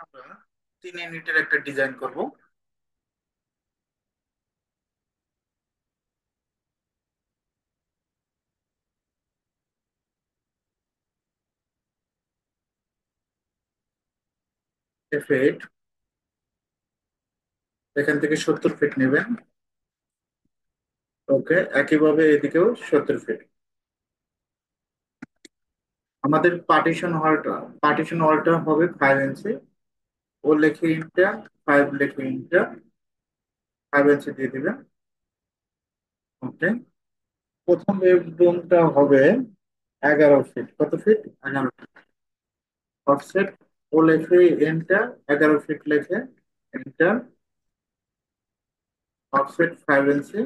আমরা 3 ইউনিটের একটা ডিজাইন করব। ফিট, এখান থেকে 70 ফিট নেবেন। ওকে, একইভাবে এদিকেও 70 ফিট। আমাদের পার্টিশন হলটা হবে 5 ইঞ্চি। ও লেখে ইঞ্চটা, 5 লেখে ইঞ্চটা, 5 ইঞ্চি দিয়ে দিবেন। ওকে, প্রথম বেডরুমটা হবে 11 ফিট। কত ফিট? 11 ফিট। অফসেট, ও লেখে এন্টার, 11 ফিট লেখে এন্টার। Offset 5 inch.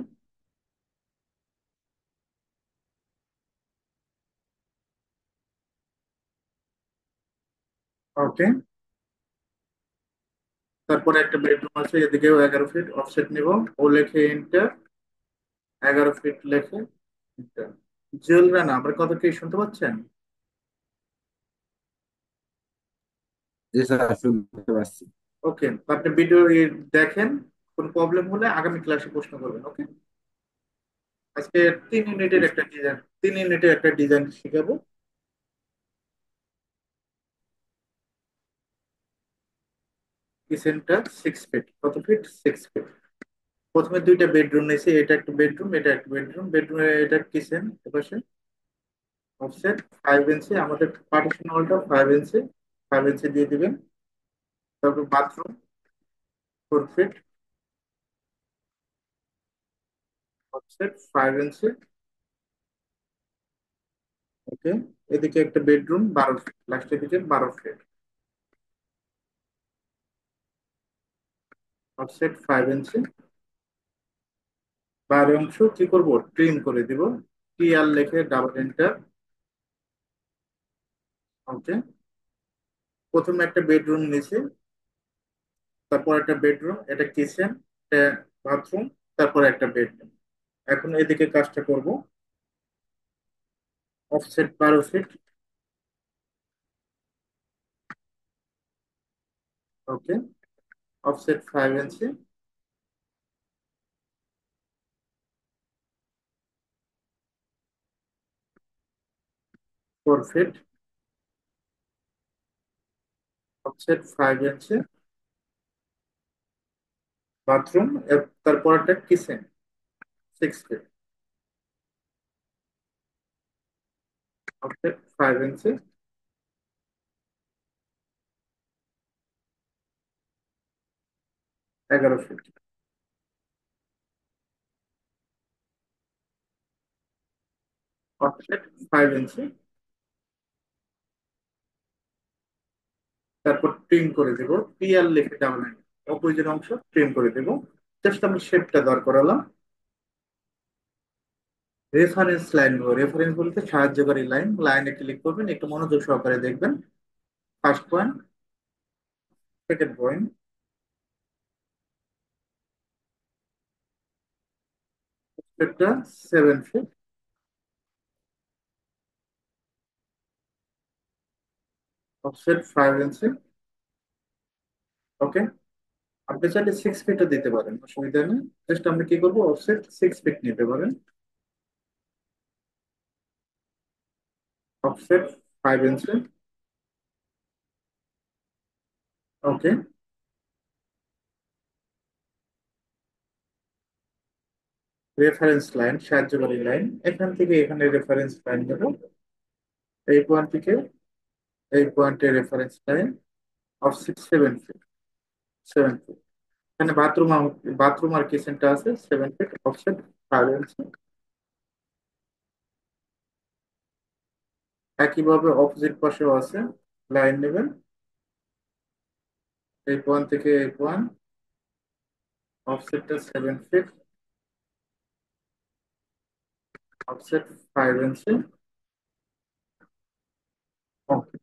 ওকে, তারপরে একটা বেডরুম আছে, এদিকেও 11 ফিট অফসেট নিব। ও লেখে ইন্টার, 11 ফিট লেখে ইন্টার। জ্বলবে না, আমার কথা কি শুনতে পাচ্ছেন? জি স্যার, শুনতে পাচ্ছি। ওকে, আপনি ভিডিও দেখেন। কোনো প্রবলেম হলে আগামী ক্লাসে প্রশ্ন করবেন। ওকে, আজকে 3 ইউনিটের একটা ডিজাইন শিখাবো। কিচেনটা 6 ফিট। কত ফিট? 6 ফিট। প্রথমে দুইটা বেডরুম নিয়েছি, এটা একটা বেডরুম, এটা একটা বেডরুম। বেডরুমে এটা কিচেন এপাশে। অফসেট 5 ইঞ্চি, আমাদের পার্টিশন হলটা 5 ইঞ্চি। 5 ইঞ্চি দিয়ে দিবেন। তারপর বাথরুম 4 ফিট। Offset 5 inch. ওকে, এদিকে একটা বেডরুম 12 ফিট, লাস্টের দিকে 12 ফিট। অফসেট 5 ইঞ্চি। বাইরের অংশ কি করব? ট্রিম করে দিব। টি আর লিখে ডাবল এন্টার। ওকে, প্রথমে একটা বেডরুম নিচে, তারপর একটা বেডরুম, এটা কিচেন, এটা বাথরুম, তারপর একটা বেডরুম। এখন এদিকে কাজটা করব। Offset 12 feet. Okay, offset 5 inch. 4 feet. Offset 5 inch. Bathroom, তারপর একটা kitchen 6 feet. Offset 5 inch. 11 feet. Offset 5 inch. তারপর ট্রিম করে দেব। পিয়ার লিখে ডাবল লাইন, অপোজিট অংশ ট্রিম করে দেব। জাস্ট আমি শেপটা দাঁড় করালাম। রেফারেন্স লাইন নেব। রেফারেন্স বলতে সাহায্যকারী লাইন। লাইনে ক্লিক করবেন, একটু মনোযোগ সহকারে দেখবেন। ফার্স্ট পয়েন্ট, সেকেন্ড পয়েন্ট, এটা 7 ফিট। Offset 5 inch. ওকে, আপনি চাইলে 6 ফিটও দিতে পারেন, অসুবিধা নেই। জাস্ট আমরা কি করবো, অফসেট 6 ফিট নিতে পারেন। Offset 5 inch. ওকে, রেফারেন্স লাইন, সাহায্যকারী লাইন, এখান থেকে এখানে রেফারেন্স লাইন দেবো। এই পয়েন্ট থেকে এই পয়েন্টের reference line. Offset 7 feet. 7 feet. এখানে বাথরুম আর কিচেনটা আছে 7 ফিট। অফসেট 5 ইঞ্চি। একইভাবে অপোজিট পাশেও আছে। লাইন নেবেন, এই পয়েন্ট থেকে এই পয়েন্ট। অফসেটটা 7 ফিট। Offset 5 inch. ওকে,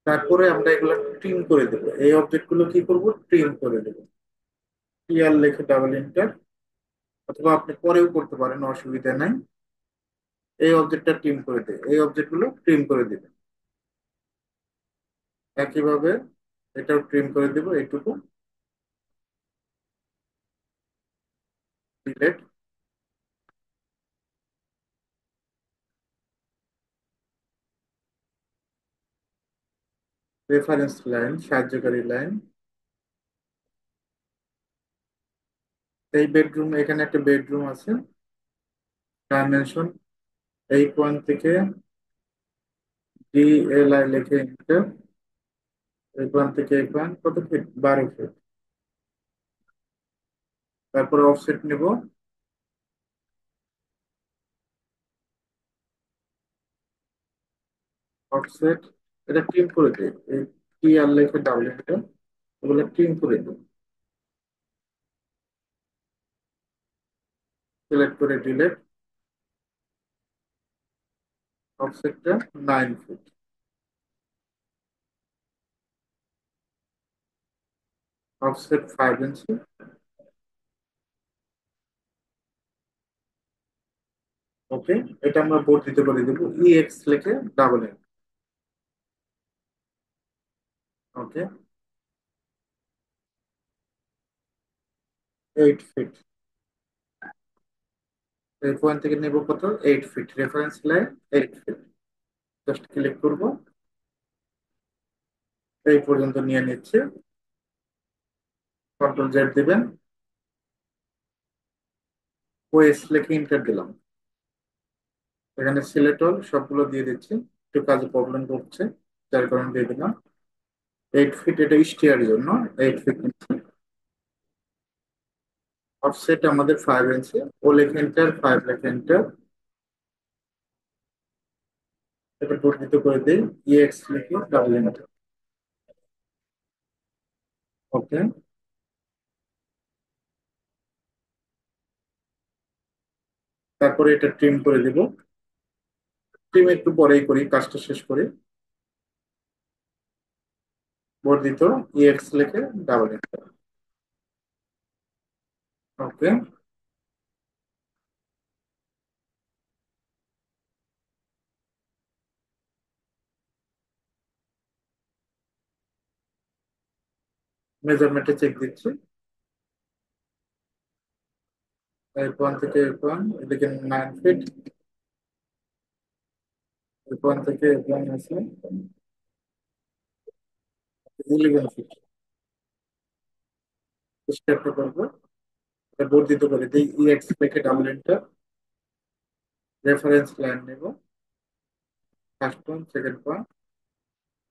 তারপরে আমরা এগুলো ট্রিম করে দেবো। এই অবজেক্ট গুলো কি করব? ট্রিম করে দেবো। টিআর লিখে ডাবল এন্টার, অথবা আপনি পরেও করতে পারেন, অসুবিধা নাই। এই অবজেক্টটা ট্রিম করে দেবে, এই অবজেক্ট গুলো ট্রিম করে দেবে। একইভাবে এটাও ট্রিম করে দিব এইটুকু, ডিলেট। রেফারেন্স লাইন, সাহায্যকারী লাইন, এই বেডরুম, এখানে একটা বেডরুম আছে, ডাইমেনশন এই পয়েন্ট থেকে DLI লিখে এন্টার, এই পয়েন্ট থেকে এই পয়েন্ট কত ফিট, 12 ফিট। তারপরে অফসেট নিব, অফসেট, এটা ট্রিম করে দিই, এই TR লিখে ডাবল এন্টার, ওগুলো ট্রিম করে দিই, সিলেক্ট করে ডিলেট, অফসেটটা 9 ফিট, অফসেট 5 ইঞ্চি। ওকে, এটা আমরা বর্ধিত করে দেবো, EX লিখে ডাবল এন্টার। ওকে, 8 ফিট, এই পয়েন্ট থেকে নেব কত, 8 feet, reference line 8 feet. Just click করব, এই পর্যন্ত নিয়ে নিচ্ছে, Ctrl Z দিবেন, ওএস লিখে এন্টার দিলাম, এখানে সিলেক্ট অল সবগুলো দিয়ে দিচ্ছি, একটু কাজে প্রবলেম করছে, যার কারণে দিয়ে দিলাম। 8 ফিট, এটা স্টিয়ার জন্য 8 ফিট। অফসেট আমাদের 5 ইঞ্চি, ও লেখে এন্টার, 5 লেখে এন্টার, এটা বর্ধিত করে দিই, EX লিখে ডাবল এন্টার। ওকে, তারপরে এটা ট্রিম করে দিব, ট্রিম একটু পরেই করি, কাজটা শেষ করি, বর্ধিত EX লিখে ডাবল এন্টার। ওকে, মেজারমেন্টে চেক দিচ্ছি, এই পয়েন্ট থেকে এই পয়েন্ট এদিকে 9 ফিট, এই পয়েন্ট থেকে এই পয়েন্ট আছে 11 ফিট। স্টেপটা করবো, এটা বর্ধিত করে দিই, EX লিখে ডাবল এন্টার, রেফারেন্স লাইন নেব, ফার্স্ট পয়েন্ট, সেকেন্ড পয়েন্ট,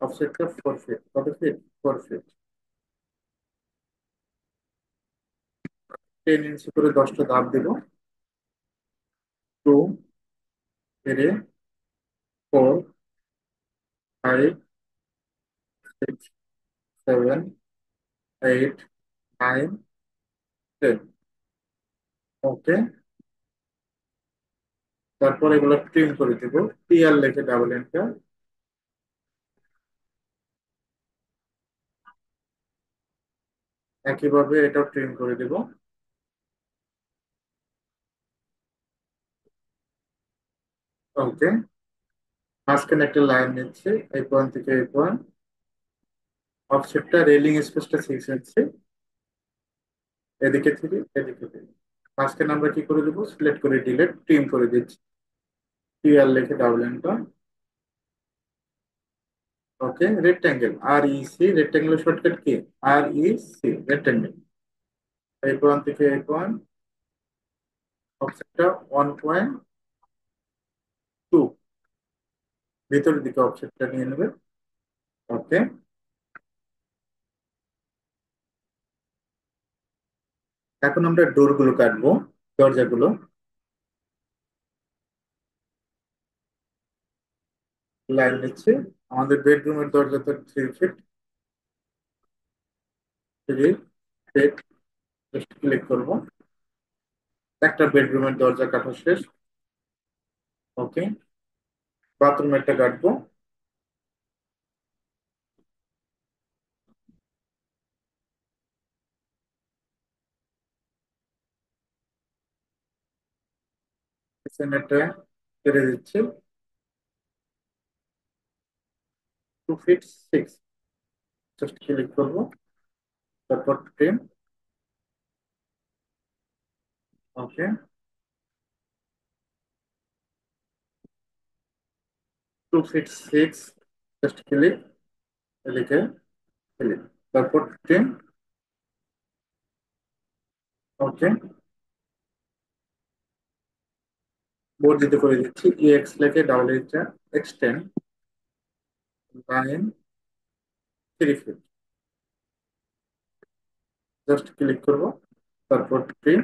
অফসেটটা 4 ফিট, কত ফিট, 4 ফিট। 10 ইঞ্চি করে 10টা ধাপ দিব, 2, 3, 4, 5, 6, 7, 8, 9, 10। ওকে, তারপর এগুলো ট্রিম করে দিব, TR লিখে ডাবল এন্টার, একইভাবে এটাও ট্রিম করে দিব। ওকে, মাঝখানে একটা লাইন নিচ্ছে, এই পয়েন্ট থেকে এই পয়েন্ট, অফসেটটা রেলিং স্পেসটা 6 ইঞ্চি, এদিকে থেকে এদিকে থেকে, মাঝখানে আমরা কি করে দেবো, সিলেক্ট করে ডিলেট, ট্রিম করে দিচ্ছি, TR লিখে ডাবল এন্টার। ওকে, rectangle, REC, রেক্টাঙ্গেলের shortcut key, REC, rectangle, এই পয়েন্ট থেকে এই পয়েন্ট, অফসেটটা 1.2, ভিতরের দিকে অফসেটটা নিয়ে নেবে। ওকে, এখন আমরা ডোর গুলো কাটবো, দরজাগুলো, লাইন নিচ্ছে, আমাদের বেডরুমের দরজা তো 3 ফিট, 3 ফিট, জাস্ট ক্লিক করবো, একটা বেডরুমের দরজা কাটা শেষ। ওকে, বাথরুমেরটা কাটবো, কিচেনেরটা কেটে দিচ্ছি, 2 ফিট 6, জাস্ট ক্লিক করব, তারপর trim. Okay, 2 feet 6, just click, এদিকে ক্লিক, তারপর ট্রিম। ওকে, বর্ধিত করে দিচ্ছি, এক্স লেখে ডাবল এইচটা extend line 3 feet, just click করব, তারপর ট্রিম।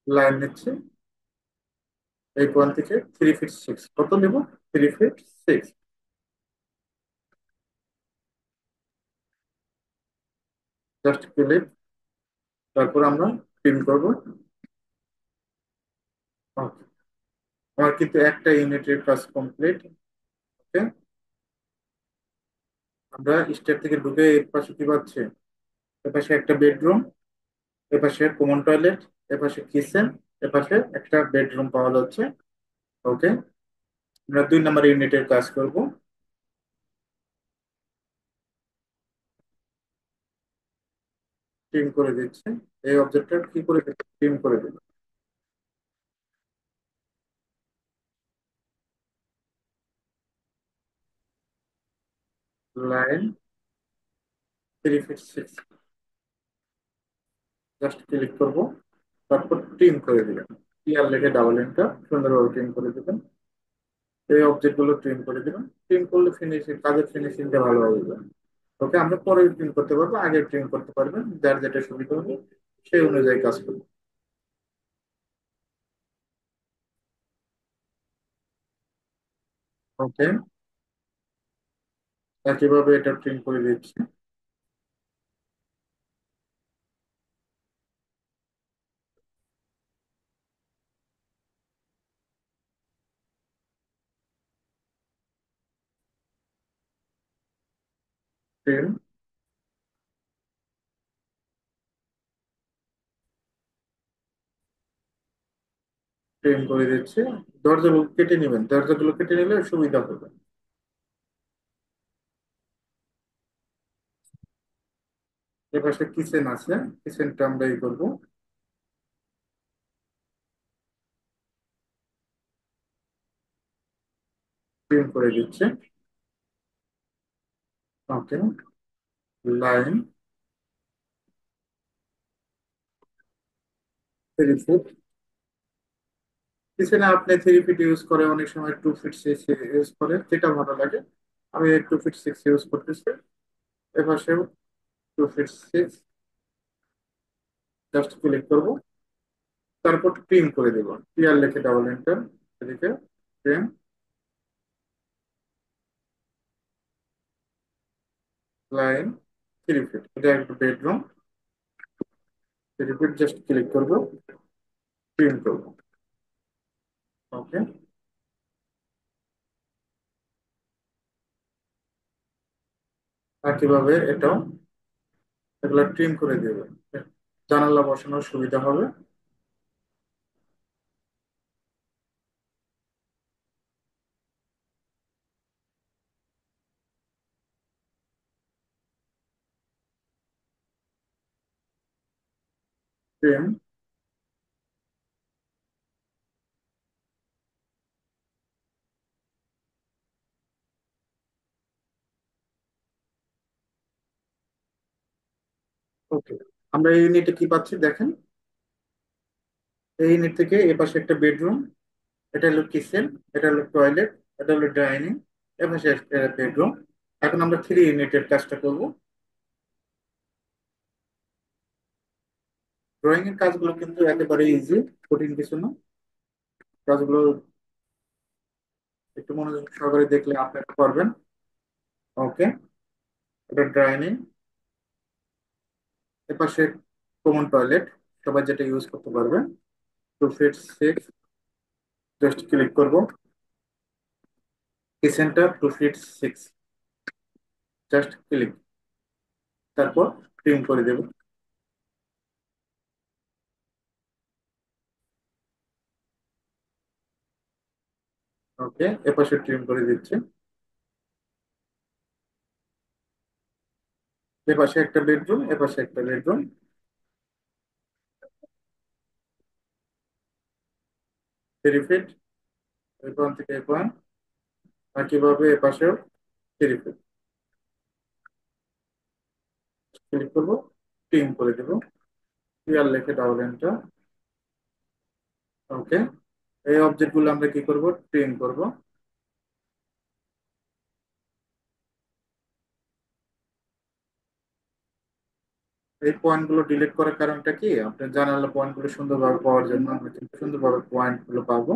লাইন নিচ্ছে এই পয়েন্ট থেকে 3 feet 6, কত নেব? 3 feet 6, জাস্ট ক্লিক, তারপর আমরা ট্রিম করব। ওকে, আমার কিন্তু একটা ইউনিটের কাজ কমপ্লিট। ওকে, আমরা স্টেপ থেকে ঢুকে এর পাশে কি পাচ্ছি? এপাশে একটা বেডরুম, এপাশে কমন টয়লেট, এপাশে কিচেন, এপাশে একটা বেডরুম পাওয়া যাচ্ছে। ওকে, আমরা 2 নম্বর ইউনিটের কাজ করব। ট্রিম করে দিচ্ছি, এই অবজেক্টটা কি করে ট্রিম করে দেব। লাইন 3 feet 6, জাস্ট ক্লিক করব, তারপর ট্রিম করে দিবেন। ক্লিয়ার লিখে ডাবল এন্টার, সুন্দরভাবে ট্রিম করে দিবেন। এই অবজেক্ট গুলো ট্রিম করে দিবেন। ট্রিম করলে ফিনিশিং, কাজের ফিনিশিংটা ভালো হবে। ওকে, আমরা পরে ট্রিম করতে পারবো, আগে ট্রিম করতে পারবেন, যার যেটা সুবিধা হবে সেই অনুযায়ী কাজ করবো। ওকে, একইভাবে এটা ট্রিম করে দিচ্ছি। ট্রিম, ট্রিম করে দিচ্ছি। দরজাগুলো কেটে নেবেন, দরজাগুলো কেটে নিলে সুবিধা হবে। এপাশে কিচেন আছে, কিচেনটা আমরা এই করবো, ট্রিম করে দিচ্ছে। ওকে, লাইন 3 feet। কিচেনে আপনি 3 feet ইউজ করে, অনেক সময় 2 feet 6 ইউজ করে, যেটা ভালো লাগে। আমি 2 feet 6 ইউজ করতেছি। এপাশেও 2 feet 6, জাস্ট ক্লিক করবো, তারপর ট্রিম করে দেবো। ক্লিয়ার লিখে ডাবল এন্টার, এদিকে ট্রিম। লাইন 3 feet, এটা একটা বেডরুম। 3 feet, জাস্ট ক্লিক করবো, ট্রিম করবো। ওকে, একইভাবে এটাও, এগুলো ট্রিম করে দেবে, জানালা বসানোর সুবিধা হবে। ট্রিম। ওকে, আমরা এই ইউনিটে কি পাচ্ছি দেখেন। এই ইউনিট থেকে এ পাশে একটা বেডরুম, এটা হলো কিচেন, এটা হলো টয়লেট, এটা হলো ডাইনিং, এ পাশে একটা বেডরুম। এখন আমরা 3 ইউনিটের কাজটা করব। ড্রয়িং এর কাজগুলো কিন্তু একেবারে ইজি, কঠিন কিছু না। কাজগুলো একটু মনোযোগ সহকারে দেখলে আপনারা পারবেন। ওকে, এটা ডাইনিং, এপাশে কমন টয়লেট, সবাই যেটা ইউজ করতে পারবেন। 2 feet 6, জাস্ট ক্লিক করব, কিচেনটা 2 feet 6, জাস্ট ক্লিক, তারপর ট্রিম করে দেব। ওকে, এপাশে ট্রিম করে দিচ্ছি। এপাশে একটা বেডরুম, এপাশে একটা বেডরুম। 3 ফিট, এই পয়েন্ট থেকে এই পয়েন্ট। একইভাবে এপাশেও 3 ফিট। ক্লিক করবো, ট্রিম করে দেবো। ক্লিয়ার লিখে ডাবল এন্টার। ওকে, এই অবজেক্ট গুলো আমরা কি করব, ট্রিম করব। এই পয়েন্ট গুলো ডিলিট করার কারণটা কি, আপনার জানালা পয়েন্ট গুলো সুন্দরভাবে পাওয়ার জন্য আমরা কিন্তু সুন্দরভাবে পয়েন্ট গুলো পাবো।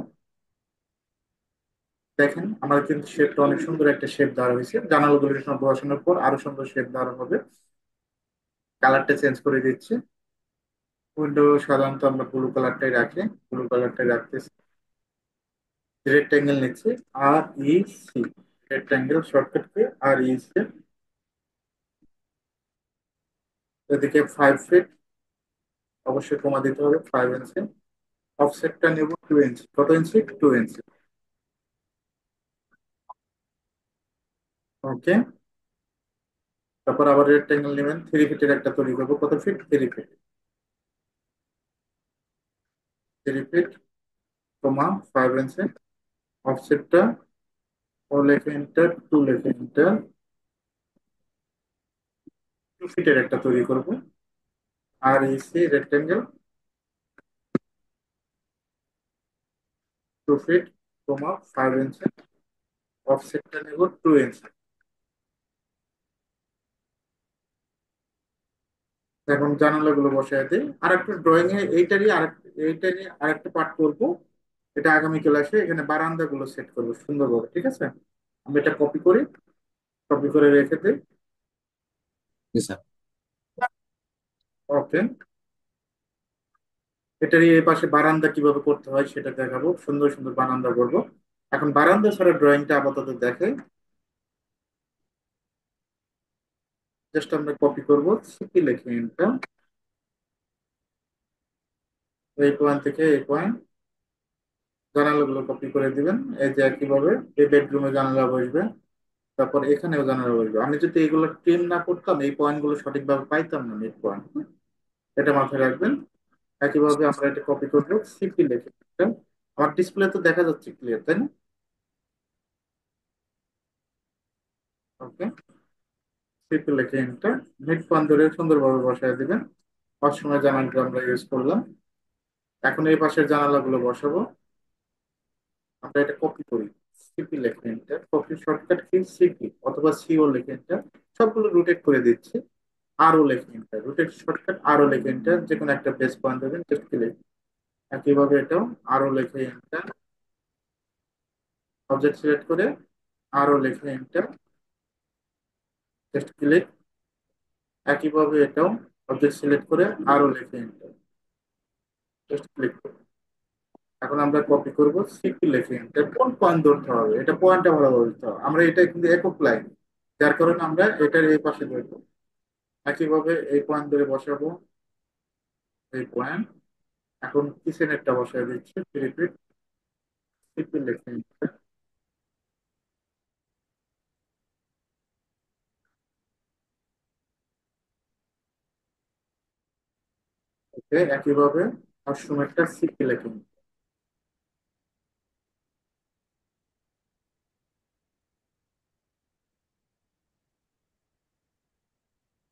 দেখেন আমার কিন্তু শেপটা অনেক সুন্দর একটা শেপ দেওয়া হয়েছে, জানালাগুলো সব বসানোর পর আরো সুন্দর শেপ দেওয়া হবে। কালারটা চেঞ্জ করে দিচ্ছি। উইন্ডো সাধারণত আমরা ব্লু কালারটাই রাখি, ব্লু কালারটাই রাখতেছি। রেক্টেঙ্গেল নিচ্ছি, আর E C, rectangle shortcut key, আর ই সি। এদিকে 5 ফিট, অবশ্যই কমা দিতে হবে 5 ইঞ্চি। অফসেটটা নেব 2 ইঞ্চি, কত ইঞ্চি, 2 ইঞ্চি। ওকে, তারপর আবার রেক্টেঙ্গেল নেবেন, 3 ফিটের একটা তৈরি করবো, কত ফিট, 3 ফিট। 3 ফিট, কমা 5 ইঞ্চি। অফসেটটা ও লেখে এন্টার, 2 লেখে এন্টার। 2 ফিটের একটা তৈরি করব, আর ইসি রেক্টেঙ্গেল, 2 ফিট, কমা 5 ইঞ্চি। অফসেটটা নেব 2 ইঞ্চি। এখন জানালাগুলো বসায় দিই। আর একটা ড্রয়িং এ এইটারই আরেকটা পার্ট করব। এটা আগামী ক্লাসে এখানে বারান্দা গুলো সেট করবো সুন্দরভাবে, ঠিক আছে। আমি এটা কপি করি, কপি করে রেখে দিই। জি স্যার। ওকে, এটারই এই পাশে বারান্দা কিভাবে করতে হয় সেটা দেখাবো, সুন্দর সুন্দর বারান্দা করবো। এখন বারান্দা ছাড়া ড্রয়িংটা আপাতত দেখে, জাস্ট আমরা কপি করব, সিপি লিখে এটা, এই পয়েন্ট থেকে এই পয়েন্ট। জানালাগুলো কপি করে দিবেন, এই যে একইভাবে এই বেডরুমে জানালা বসবে, তারপর এখানেও জানালা বসবে। আমি যদি এগুলো ট্রিম না করতাম এই পয়েন্ট গুলো সঠিকভাবে পাইতাম না, মিড পয়েন্ট। এটা মাথায় রাখবেন। একইভাবে আমরা এটা কপি করবো, সিপি লিখে এটা। আমার ডিসপ্লে তো দেখা যাচ্ছে ক্লিয়ার, তাই না? ওকে, সিপি লিখে এটা মিড পয়েন্ট ধরে সুন্দরভাবে বসায় দিবেন। সবসময় জানালাটা আমরা ইউজ করলাম। এখন এই পাশের জানালাগুলো বসাবো। আমরা এটা কপি করি, সিপি লেখে enter. Copy shortcut key, CP অথবা সিও লেখে এন্টার। সবগুলো রোটেট করে দিচ্ছি। আরও লেখে এন্টার, রোটেট শর্টকাট আরও লেখে এন্টার, যে কোনো একটা বেস পয়েন্ট দেবেন, জাস্ট ক্লিক। একইভাবে এটাও আরও লেখে এন্টার, অবজেক্ট সিলেক্ট করে আরও লেখে এন্টার, জাস্ট ক্লিক। একইভাবে এটাও অবজেক্ট সিলেক্ট করে আরও লেখে এন্টার, জাস্ট ক্লিক। এখন আমরা কপি করব, সিপি লেখে এন্টার। কোন পয়েন্ট ধরতে হবে, এটা পয়েন্টটা ভালো বলতে হবে, আমরা এটা কিন্তু একক লাইন, যার কারণে আমরা এটার এই পাশে ধরবো। একইভাবে এই পয়েন্ট ধরে বসাবো, এই পয়েন্ট। এখন কিচেনেরটা বসায় দিচ্ছি, 3 ফিট, সিপি লেখে enter। ওকে, একইভাবে ওয়াশরুমেরটা সিপি লেখে enter,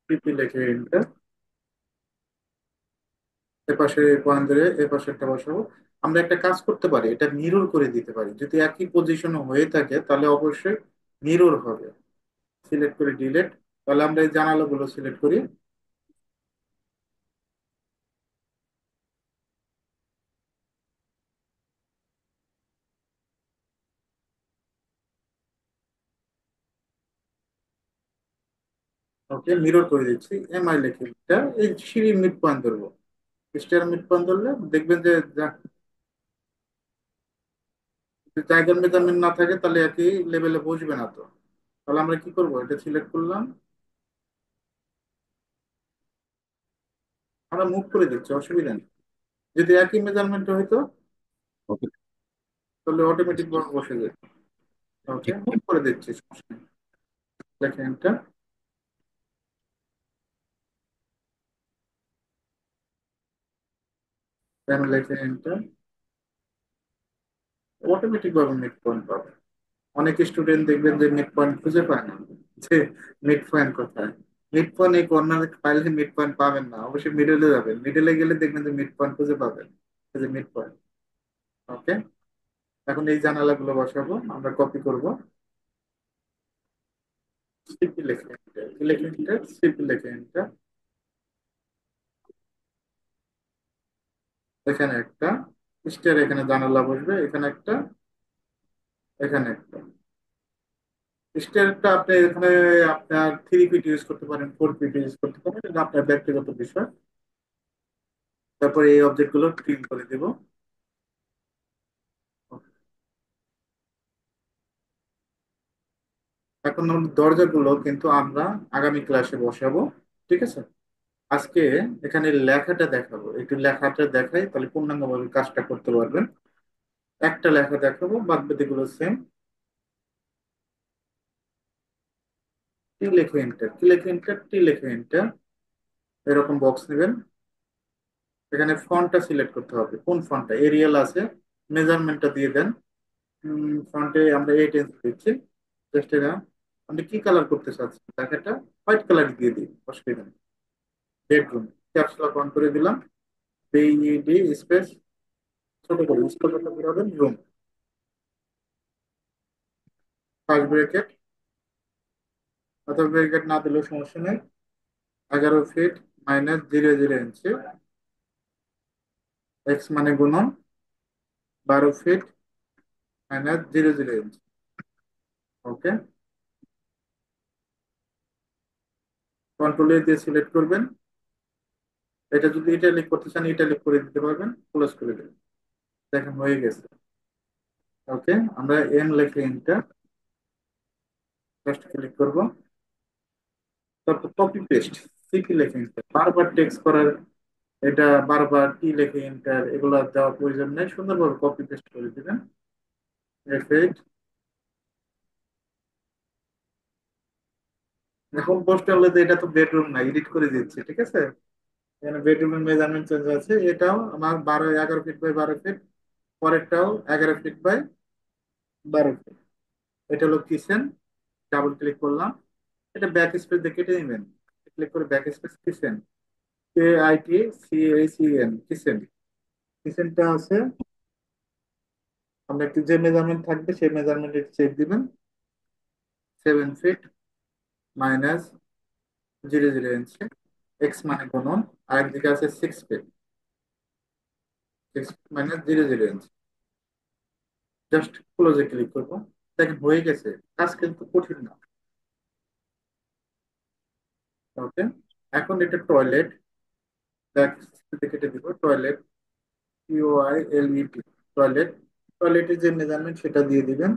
সিপি লেখে এন্টার। এপাশে পয়েন্ট ধরে এপাশেরটা বসাবো। আমরা একটা কাজ করতে পারি, এটা মিরর করে দিতে পারি, যদি একই পজিশন হয়ে থাকে তাহলে অবশ্যই মিরর হবে। সিলেক্ট করে ডিলেট, তাহলে আমরা এই জানালাগুলো সিলেক্ট করি। ওকে, মিরর করে দিচ্ছি, এমআই লিখে এটা। এই সিঁড়ির মিড পয়েন্ট ধরবো, স্টেয়ার মিড পয়েন্ট ধরলে দেখবেন যে যদি জায়গার মেজারমেন্ট না থাকে তাহলে একই লেভেলে বসবে না তো। তাহলে আমরা কি করব, এটা সিলেক্ট করলাম, আমরা মুভ করে দিচ্ছি, অসুবিধা নেই। যদি একই মেজারমেন্ট হইতো, ওকে। তাহলে অটোমেটিক ভাবে বসে যায়। ওকে, ঠিক। মুভ করে দিচ্ছি, সমস্যা নেই। লেখেন এন্টার, দেন লেখেন এন্টার, অটোমেটিক ভাবে মিড পয়েন্ট পাবে। অনেক স্টুডেন্ট দেখবেন যে মিড পয়েন্ট খুঁজে পায় না, যে মিড পয়েন্ট কোথায়। মিড পয়েন্ট এই কর্নারে পাইলে মিড পয়েন্ট পাবেন না, অবশ্যই মিডলে যাবেন, মিডলে গেলে দেখবেন যে মিড পয়েন্ট খুঁজে পাবেন। এই যে মিড পয়েন্ট। ওকে, এখন এই জানালাগুলো বসাবো, আমরা কপি করব। সিপি লেখে এন্টার, কি লেখে এন্টার, সিপি লেখে এন্টার। এখানে একটা স্টার, এখানে জানালা বসবে, এখানে একটা, এখানে একটা। স্টারটা আপনি এখানে আপনার 3 ফিট ইউজ করতে পারেন, 4 ফিট ইউজ করতে পারেন, এটা আপনার ব্যক্তিগত বিষয়। তারপরে এই অবজেক্ট গুলো ক্লিন করে দিব। এখন আমাদের দরজাগুলো কিন্তু আমরা আগামী ক্লাসে বসাবো, ঠিক আছে? আজকে এখানে লেখাটা দেখাবো, একটু লেখাটা দেখাই, তাহলে পূর্ণাঙ্গভাবে কাজটা করতে পারবেন। একটা লেখা দেখাবো, বাদ বাকিগুলো সেম। টি লেখে এন্টার, কি লেখে এন্টার, টি লেখে এন্টার। এরকম বক্স নেবেন, এখানে ফন্টটা সিলেক্ট করতে হবে, কোন ফন্টটা, এরিয়াল আছে, মেজারমেন্টটা দিয়ে দেন। ফন্টে আমরা 8 ইঞ্চ দিচ্ছি। জাস্ট এটা আপনি কি কালার করতে চাচ্ছেন, লেখাটা হোয়াইট কালার দিয়ে দিন, অসুবিধা নেই। বেডরুম, ক্যাপস লক অন করে দিলাম। বিইডি স্পেস, ছোট করে স্পেস করতে হবে, রুম, ফার্স্ট ব্র্যাকেট, অথবা ব্র্যাকেট না দিলেও সমস্যা নেই। 11 ফিট -0.0 ইঞ্চি, এক্স মানে গুণন 12 ফিট -0.0 ইঞ্চি। ওকে, কন্ট্রোল এ দিয়ে সিলেক্ট করবেন। এটা যদি ইটালিক করতে চান ইটালিক করে দিতে পারবেন, ক্লোজ করে দেবেন। দেখেন হয়ে গেছে। ওকে, আমরা এম লিখে এন্টার, জাস্ট ক্লিক করব। তারপর কপি পেস্ট, সিপি লিখে এন্টার, বারবার টেক্সট করার, এটা বারবার টি লিখে এন্টার এগুলো আর দেওয়ার প্রয়োজন নেই, সুন্দরভাবে কপি পেস্ট করে দিবেন। এফেক্ট, এখন পোস্ট হলে যে এটা তো বেডরুম না, এডিট করে দিচ্ছে, ঠিক আছে? এখানে বেডরুমের মেজারমেন্ট চেঞ্জ আছে, এটাও আমার 11 ফিট বাই 12 ফিট, পরেরটাও 11 ফিট বাই 12 ফিট। এটা হলো কিচেন, ডাবল ক্লিক করলাম। এটা ব্যাক স্পেস দিয়ে কেটে নেবেন, ক্লিক করে back space, kitchen, KITCHEN, kitchen. কিচেনটা আছে, আমরা একটু যে মেজারমেন্ট থাকবে সেই মেজারমেন্ট চেক দিবেন। 7 ফিট -0.0 ইঞ্চি, এক্স মানে গুণন, আর একদিকে আছে 6 ফিট, 6 ফিট -0.0 ইঞ্চি। জাস্ট ক্লোজে ক্লিক করবো, দেখেন হয়ে গেছে। কাজ কিন্তু কঠিন না। ওকে, এখন এটা টয়লেট, ব্যাক কেটে দিব, টয়লেট, TOILET, টয়লেট। টয়লেটের যে মেজারমেন্ট সেটা দিয়ে দিবেন,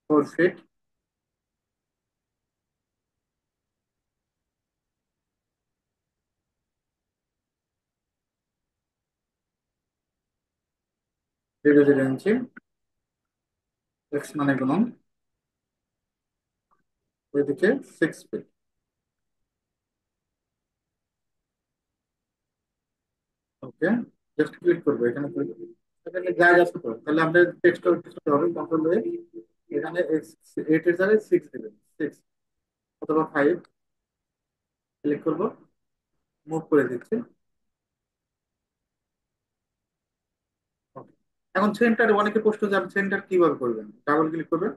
4 feet. Zero zero inch, x মানে গুণন, ওইদিকে 6 ফিট। ওকে, জাস্ট ক্লিক করবো এখানে, এখানে জায়গা আছে তো, তাহলে আমরা টেক্সট কিছু হবে, কন্ট্রোল এখানে 8 এর জায়গায় 6 দিবেন, 6 অথবা 5। ক্লিক করবো, মুভ করে দিচ্ছি। Okay. এখন সেন্টারে অনেকে প্রশ্ন যাবে, সেন্টার কিভাবে করবেন, ডাবল ক্লিক করবেন,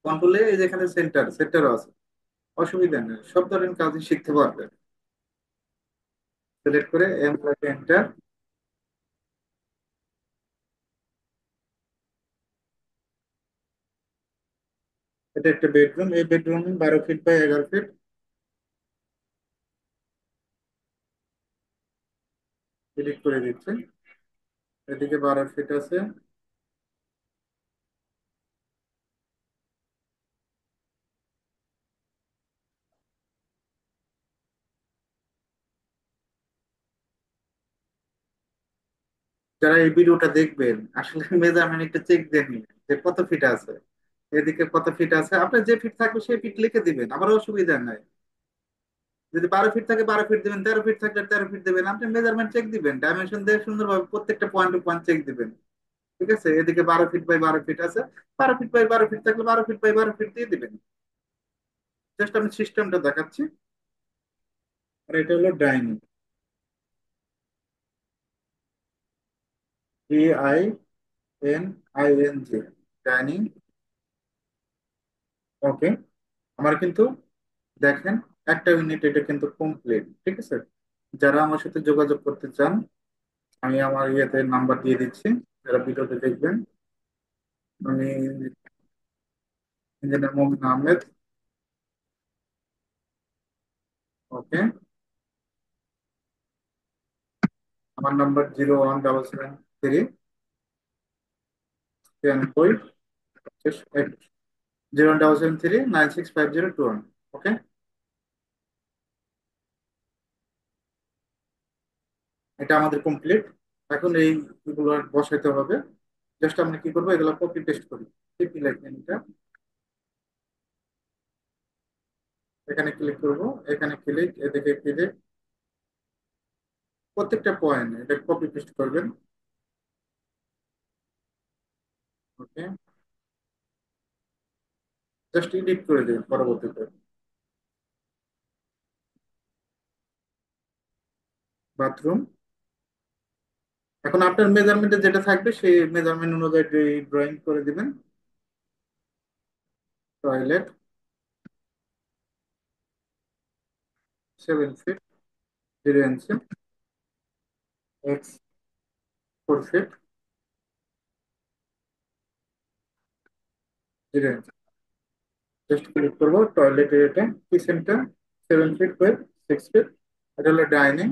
কন্ট্রোলে এই যে এখানে সেন্টার, সেন্টারও আছে, অসুবিধা নেই, সব ধরনের কাজই শিখতে পারবেন। সিলেক্ট করে এম লাগে এন্টার। এটা একটা বেডরুম, এই bedroom 12 feet by 11 feet. Click করে দিচ্ছি, এদিকে 12 ফিট আছে। যারা এই ভিডিওটা দেখবেন আসলে মেজারমেন্ট একটু চেক দিয়ে নিবেন যে কত ফিট আছে, এদিকে কত ফিট আছে, আপনার যে ফিট থাকবে সেই ফিট লিখে দিবেন, আমার অসুবিধা নাই। যদি 12 ফিট থাকে 12 ফিট দিবেন, 13 ফিট থাকলে 13 ফিট দিবেন, আপনি মেজারমেন্ট চেক দিবেন, ডাইমেনশন দিয়ে সুন্দরভাবে প্রত্যেকটা পয়েন্ট টু পয়েন্ট চেক দিবেন। ঠিক আছে, এদিকে 12 ফিট বাই 12 ফিট আছে, 12 ফিট বাই 12 ফিট থাকলে 12 ফিট বাই 12 ফিট দিয়ে দিবেন। জাস্ট আমি সিস্টেমটা দেখাচ্ছি। আর এটা হলো ডাইনিং, DINING, ডাইনিং। ওকে, আমার কিন্তু দেখেন একটা ইউনিট এটা কিন্তু কমপ্লিট। ঠিক আছে, যারা আমার সাথে যোগাযোগ করতে চান আমি আমার ইয়েতে নাম্বার দিয়ে দিচ্ছি, যারা ভিডিওতে দেখবেন। আমি ইঞ্জিনিয়ার মোহাম্মদ আহমেদ। ওকে, আমার নাম্বার 01773 93 017396502 ওকে, এটা আমাদের কমপ্লিট। এখন এইগুলো বসাইতে হবে। জাস্ট আমরা কি করবো, এগুলো কপি পেস্ট করি। টিপি লেখেন এটা, এখানে ক্লিক করব, এখানে ক্লিক, এদিকে ক্লিক, প্রত্যেকটা পয়েন্ট এটা কপি পেস্ট করবেন। ওকে, জাস্ট এডিট করে দেবেন পরবর্তীতে। বাথরুম, এখন আপনার মেজারমেন্টে যেটা থাকবে সেই মেজারমেন্ট অনুযায়ী ড্রয়িং করে দিবেন। টয়লেট 7 ফিট 0 ইঞ্চি, এক্স 4 ফিট 0 ইঞ্চি। জাস্ট ক্লিক করবো টয়লেটের এটা, কিচেনটা 7 ফিট বাই 6 ফিট। এটা হলো ডাইনিং,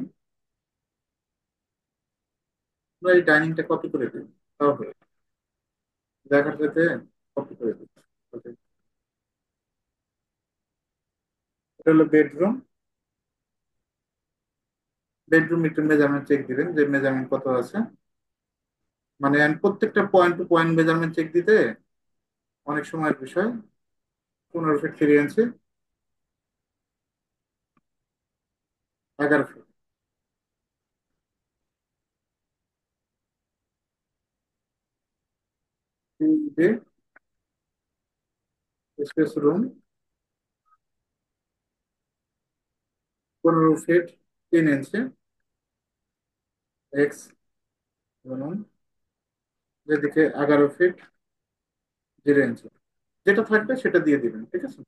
আমরা এই ডাইনিংটা কপি করে দিই, তাহলে দেখার সাথে কপি করে দিই। Okay, এটা হলো বেডরুম। বেডরুম একটু মেজারমেন্ট চেক দিবেন যে মেজারমেন্ট কত আছে, মানে আমি প্রত্যেকটা point to point measurement check দিতে অনেক সময়ের বিষয়। 15 ফিট 3 ইঞ্চি, 11 ফিট, স্পেস রুম 15 ফিট 3 ইঞ্চি, এক্স বলুন, যেদিকে 11 ফিট 0 ইঞ্চি, যেটা থাকবে সেটা দিয়ে দিবেন। ঠিক আছে,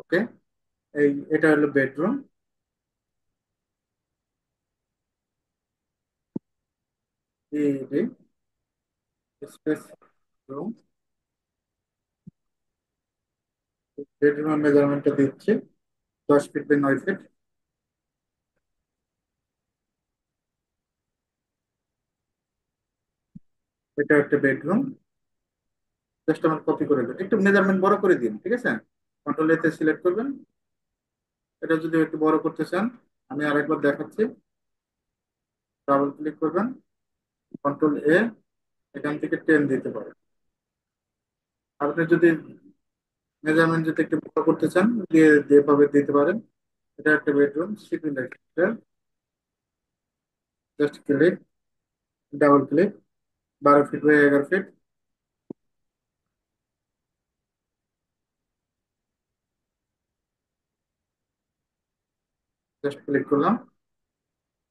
ওকে, এটা হলো বেডরুম। এই স্পেস রুম, বেডরুমের মেজারমেন্টটা দিচ্ছি 10 ফিট বাই 9 ফিট। এটা একটা বেডরুম, জাস্ট আমার কপি করে দেন, একটু মেজারমেন্ট বড় করে দিন। ঠিক আছে, কন্ট্রোল এতে সিলেক্ট করবেন। এটা যদি একটু বড় করতে চান আমি আরেকবার দেখাচ্ছি, ডাবল ক্লিক করবেন, কন্ট্রোল এখান থেকে 10 দিতে পারেন। আপনি যদি মেজারমেন্ট যদি একটু বড় করতে চান দিয়ে যেভাবে দিতে পারেন। এটা একটা বেডরুম, সিঙ্গেল একটা, just click, double click, 12 feet by 11 feet. Just click করলাম,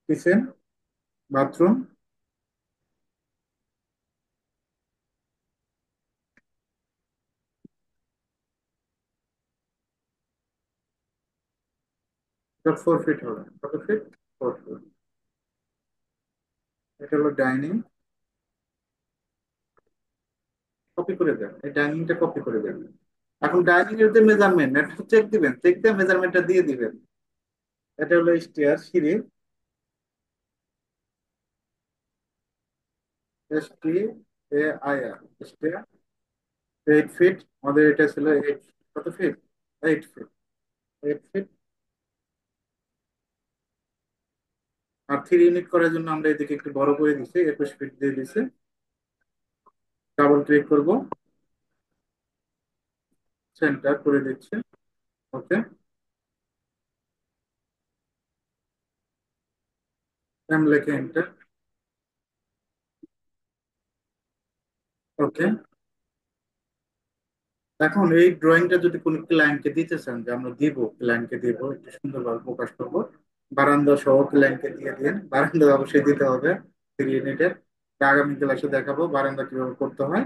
কিচেন বাথরুম, এটা 4 ফিট হবে, কত ফিট, 4 ফিট। এটা হলো ডাইনিং, কপি করে দেন, এই ডাইনিংটা কপি করে দেন। এখন ডাইনিং এর যে মেজারমেন্ট এটা চেক দিবেন, চেক দিয়ে মেজারমেন্টটা দিয়ে দিবেন। এটা হলো স্টেয়ার, সিঁড়ি, STAIR, স্টেয়ার 8 ফিট, আমাদের এটা ছিল 8, কত ফিট, 8 ফিট, 8 ফিট আর 3 ইউনিট করার জন্য আমরা এদিকে একটু বড় করে দিচ্ছি, 21 ফিট দিয়ে দিচ্ছি। ডাবল ক্লিক করব, সেন্টার করে দিচ্ছি। ওকে, এম লিখে এন্টার। ওকে, এখন এই ড্রয়িংটা যদি কোনো ক্লায়েন্টকে দিতে চান, যে আমরা দিব, ক্লায়েন্টকে দিব, একটু সুন্দরভাবে প্রকাশ করব, বারান্দা সহ ক্লায়েন্টকে দিয়ে দিন। বারান্দা অবশ্যই দিতে হবে 3 ইউনিটের। আগামী ক্লাসে দেখাবো বারান্দা কিভাবে করতে হয়।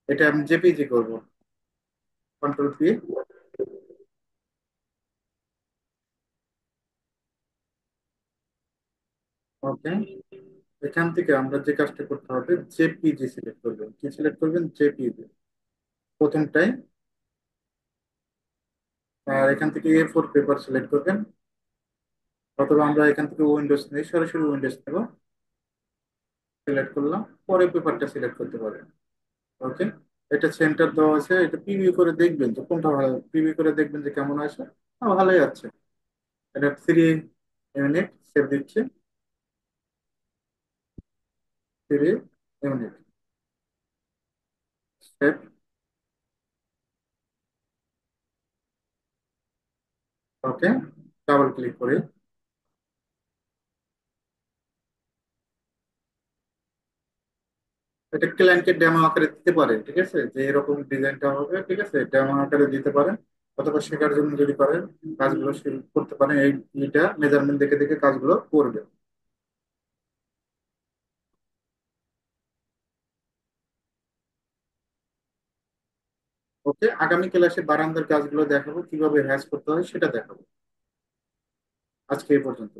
এটা আমি জেপিজি করব, কন্ট্রোল পি। ওকে, এখান থেকে আমরা যে কাজটা করতে হবে, জেপিজি সিলেক্ট করবেন। কি সিলেক্ট করবেন? জেপিজি প্রথমটাই। আর এখান থেকে A4 পেপার সিলেক্ট করবেন, অথবা আমরা এখান থেকে উইন্ডোজ নেই, সরাসরি উইন্ডোজ নেব। সিলেক্ট করলাম, পরে পেপারটা সিলেক্ট করতে পারেন। ওকে, এটা সেন্টার দেওয়া আছে, এটা প্রিভিউ করে দেখবেন যে কোনটা ভালো, প্রিভিউ করে দেখবেন যে কেমন আছে। ভালোই আছে। এটা 3 ইউনিট সেভ দিচ্ছে, 3 ইউনিট সেভ। ওকে, ডাবল ক্লিক করে এটা ক্লায়েন্টকে ডেমো আকারে দিতে পারেন, ঠিক আছে, যে এরকম ডিজাইনটা হবে, ঠিক আছে, ডেমো আকারে দিতে পারেন। অথবা শেখার জন্য যদি পারেন, কাজগুলো করতে পারেন, এইটা মেজারমেন্ট দেখে দেখে কাজগুলো করবে। ওকে, আগামী ক্লাসে বারান্দার কাজগুলো দেখাবো, কিভাবে হ্যাশ করতে হয় সেটা দেখাবো। আজকে এই পর্যন্ত।